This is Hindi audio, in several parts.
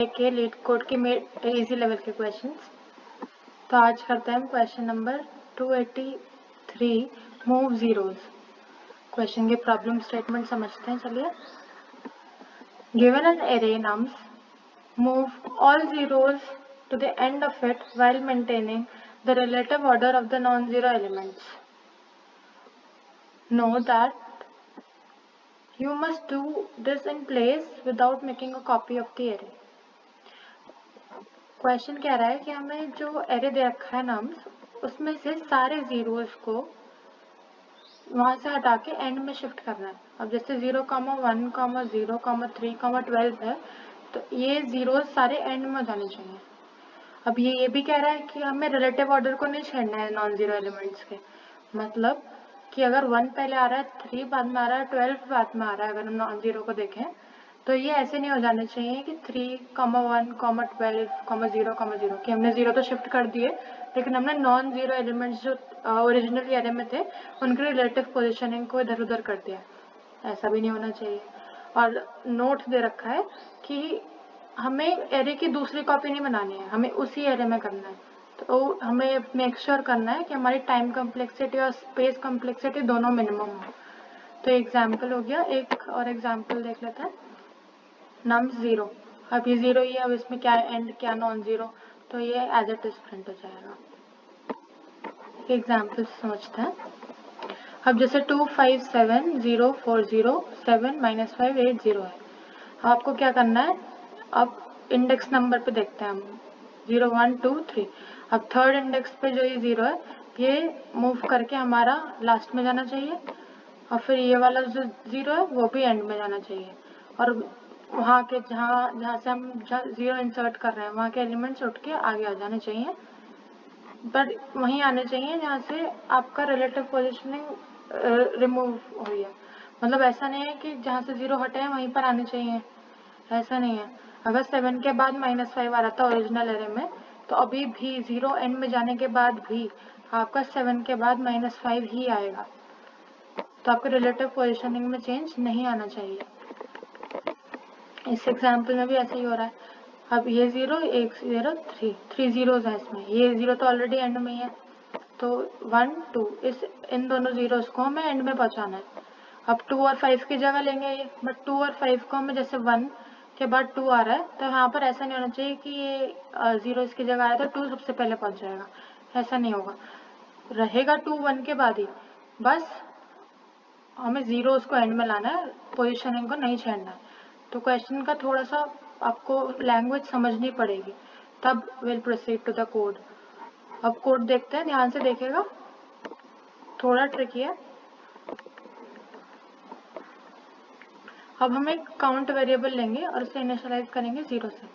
के लीड कोड के इजी लेवल के क्वेश्चंस। तो आज करते हैं question number 283 move zeros. Question के प्रॉब्लम स्टेटमेंट समझते हैं। चलिए, given an array nums, move all zeros to the end of it while maintaining the relative order of the non-zero elements. Know that you must do this in place without making a copy of the array. Question कह रहा है कि हमें जो एरे दे रखा है नम्स, उसमें से सारे जीरोज को वहां से हटा के एंड में शिफ्ट करना है। अब जैसे 0, 1, 0, 3, 12 है, तो ये जीरोज सारे एंड में जाने चाहिए। अब ये भी कह रहा है कि हमें रिलेटिव ऑर्डर को नहीं छेड़ना है नॉन जीरो एलिमेंट्स के। मतलब कि अगर 1 पहले आ रहा है, 3 बाद में आ रहा है, 12 बाद में आ रहा है, अगर हम नॉन जीरो को देखें तो ये ऐसे नहीं हो जाने चाहिए कि 3, 1, 12, 0, 0 कि हमने 0 तो शिफ्ट कर दिए, लेकिन हमने नॉन जीरो एलिमेंट्स जो ओरिजिनली एरे में थे उनके रिलेटिव पोजिशनिंग को इधर उधर कर दिया। ऐसा भी नहीं होना चाहिए। और नोट दे रखा है कि हमें एरे की दूसरी कॉपी नहीं बनानी है, हमें उसी एरे में करना है। तो हमें मेक श्योर करना है कि हमारी टाइम कम्प्लेक्सिटी और स्पेस कम्प्लेक्सिटी दोनों मिनिमम हो। तो एग्जाम्पल हो गया, एक और एग्जाम्पल देख लेते हैं। नम्स 0, अब ये 0 ही है, अब इसमें क्या एंड क्या नॉन जीरो, तो ये एज इट इज प्रिंट हो जाएगा। एग्जाम्पल समझते हैं। अब जैसे 2, 5, 7, 0, 4, 0, 7, -5, 8, 0 है। आपको क्या करना है, अब इंडेक्स नंबर पे देखते हैं हम, 0, 1, 2, 3। अब थर्ड इंडेक्स पे जो ये 0 है, ये मूव करके हमारा लास्ट में जाना चाहिए, और फिर ये वाला जो 0 है वो भी एंड में जाना चाहिए। और वहाँ के जहाँ से हम 0 इंसर्ट कर रहे हैं वहाँ के एलिमेंट्स उठ के आगे आ जाने चाहिए, बट वहीं आने चाहिए जहाँ से आपका रिलेटिव पोजिशनिंग रिमूव हुई है। मतलब ऐसा नहीं है कि जहाँ से 0 हटे हैं वहीं पर आने चाहिए, ऐसा नहीं है। अगर 7 के बाद -5 आ रहा था ओरिजिनल एरे में, तो अभी भी 0 एंड में जाने के बाद भी आपका 7 के बाद -5 ही आएगा। तो आपके रिलेटिव पोजिशनिंग में चेंज नहीं आना चाहिए। इस एग्जाम्पल में भी ऐसा ही हो रहा है। अब ये 0, 1, 0, 3 जीरोज है इसमें, ये 0 तो ऑलरेडी एंड में ही है, तो 1, 2 इन दोनों जीरोज को हमें एंड में पहुंचाना है। अब 2 और 5 की जगह लेंगे ये, बट 2 और 5 को हमें, जैसे 1 के बाद 2 आ रहा है, तो यहाँ पर ऐसा नहीं होना चाहिए कि ये 0 इसकी जगह आया तो 2 सबसे पहले पहुंच जाएगा, ऐसा नहीं होगा। रहेगा 2 1 के बाद ही, बस हमें 0 उसको एंड में लाना है, पोजिशनिंग को नहीं छेड़ना है। तो क्वेश्चन का थोड़ा सा आपको लैंग्वेज समझनी पड़ेगी, तब will proceed to the code. अब कोड देखते हैं, ध्यान से देखिएगा, थोड़ा ट्रिकी है। अब हम एक काउंट वेरिएबल लेंगे और उसे इनिशियलाइज करेंगे 0 से।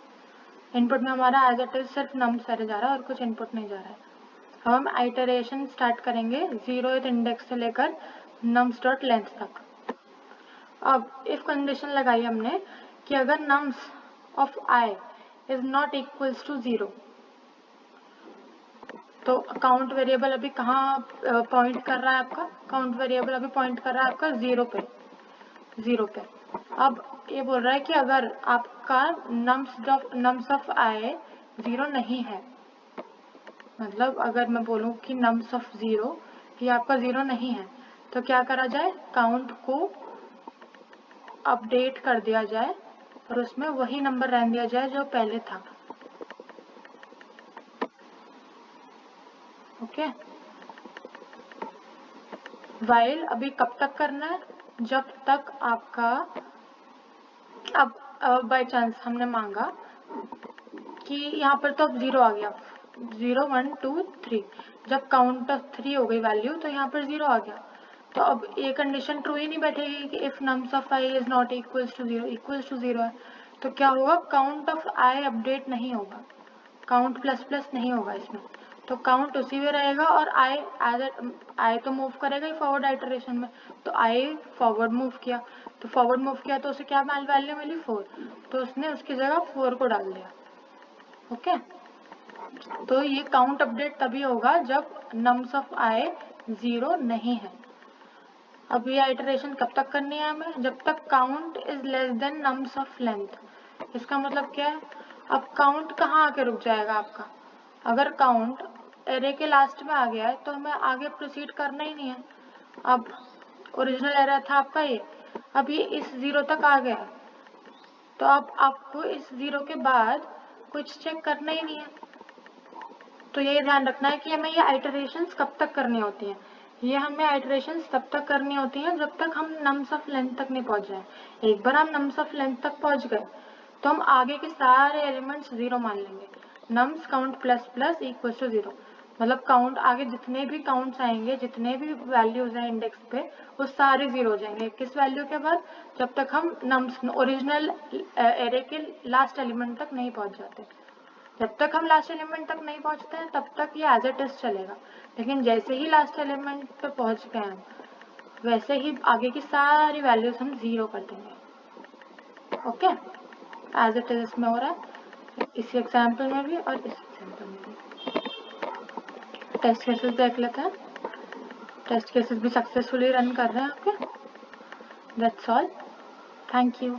इनपुट में हमारा एज इट इज सिर्फ नम्स एरे जा रहा है और कुछ इनपुट नहीं जा रहा है। अब हम आइटरेशन स्टार्ट करेंगे 0th इंडेक्स से लेकर नम्स डॉट लेंथ तक। अब इफ कंडीशन लगाई हमने कि अगर nums of i is not equals to 0, तो काउंट वेरिएबल अभी कहाँ पॉइंट कर रहा है आपका, काउंट वेरिएबल अभी पॉइंट कर रहा है आपका 0 पे। अब ये बोल रहा है कि अगर आपका नम्स ऑफ i 0 नहीं है, मतलब अगर मैं बोलूँ कि नम्स ऑफ 0 ये आपका 0 नहीं है, तो क्या करा जाए, काउंट को अपडेट कर दिया जाए और उसमें वही नंबर रहने दिया जाए जो पहले था। ओके, वाइल अभी कब तक करना है, जब तक आपका, अब बाय चांस हमने मांगा कि यहाँ पर तो अब 0 आ गया, 0, 1, 2, 3, जब काउंट ऑफ 3 हो गई वैल्यू तो यहाँ पर 0 आ गया। तो अब ये कंडीशन ट्रू ही नहीं बैठेगी कि if nums of i is not equals to 0, equals to 0 है, तो क्या होगा, काउंट ऑफ i अपडेट नहीं होगा, काउंट प्लस प्लस नहीं होगा इसमें, तो काउंट उसी में रहेगा और i तो मूव करेगा ही फॉरवर्ड आइटरेशन में, तो i फॉरवर्ड मूव किया, तो उसे क्या वैल्यू मिली, 4, तो उसने उसकी जगह 4 को डाल दिया। ओके, तो ये काउंट अपडेट तभी होगा जब नम्स ऑफ i 0 नहीं है। अब ये आइटरेशन कब तक करनी है हमें, जब तक count is less than nums of length. इसका मतलब क्या है, अब काउंट कहाँ आके रुक जाएगा आपका? अगर काउंट एरे के लास्ट में आ गया है तो हमें आगे प्रोसीड करना ही नहीं है। अब ओरिजिनल एरे था आपका ये, अब ये इस 0 तक आ गया है, तो अब आपको इस 0 के बाद कुछ चेक करना ही नहीं है। तो ये ध्यान रखना है कि हमें ये आइटरेशंस कब तक करनी होती हैं। ये हमें आइटरेशंस तब तक करनी होती हैं जब तक हम नम्स ऑफ लेंथ तक नहीं पहुंच जाए। एक बार हम नम्स ऑफ लेंथ तक पहुंच गए तो हम आगे के सारे एलिमेंट्स 0 मान लेंगे। Nums count plus plus equals to 0, मतलब काउंट आगे जितने भी काउंट्स आएंगे, जितने भी वैल्यूज हैं इंडेक्स पे, वो सारे 0 हो जाएंगे। किस वैल्यू के बाद? जब तक हम नम्स ओरिजिनल एरे के लास्ट एलिमेंट तक नहीं पहुंच जाते। जब तक हम लास्ट एलिमेंट तक नहीं पहुंचते हैं तब तक ये एज ए टेस्ट चलेगा, लेकिन जैसे ही लास्ट एलिमेंट पे पहुंच गए हम, वैसे ही आगे की सारी वैल्यूज हम 0 कर देंगे। ओके, एज इट इज इसमें हो रहा है, इसी एग्जाम्पल में भी और इस एग्जाम्पल में भी। टेस्ट केसेस देख लेते हैं। टेस्ट केसेस भी सक्सेसफुली रन कर रहे हैं आपके। That's all, thank you.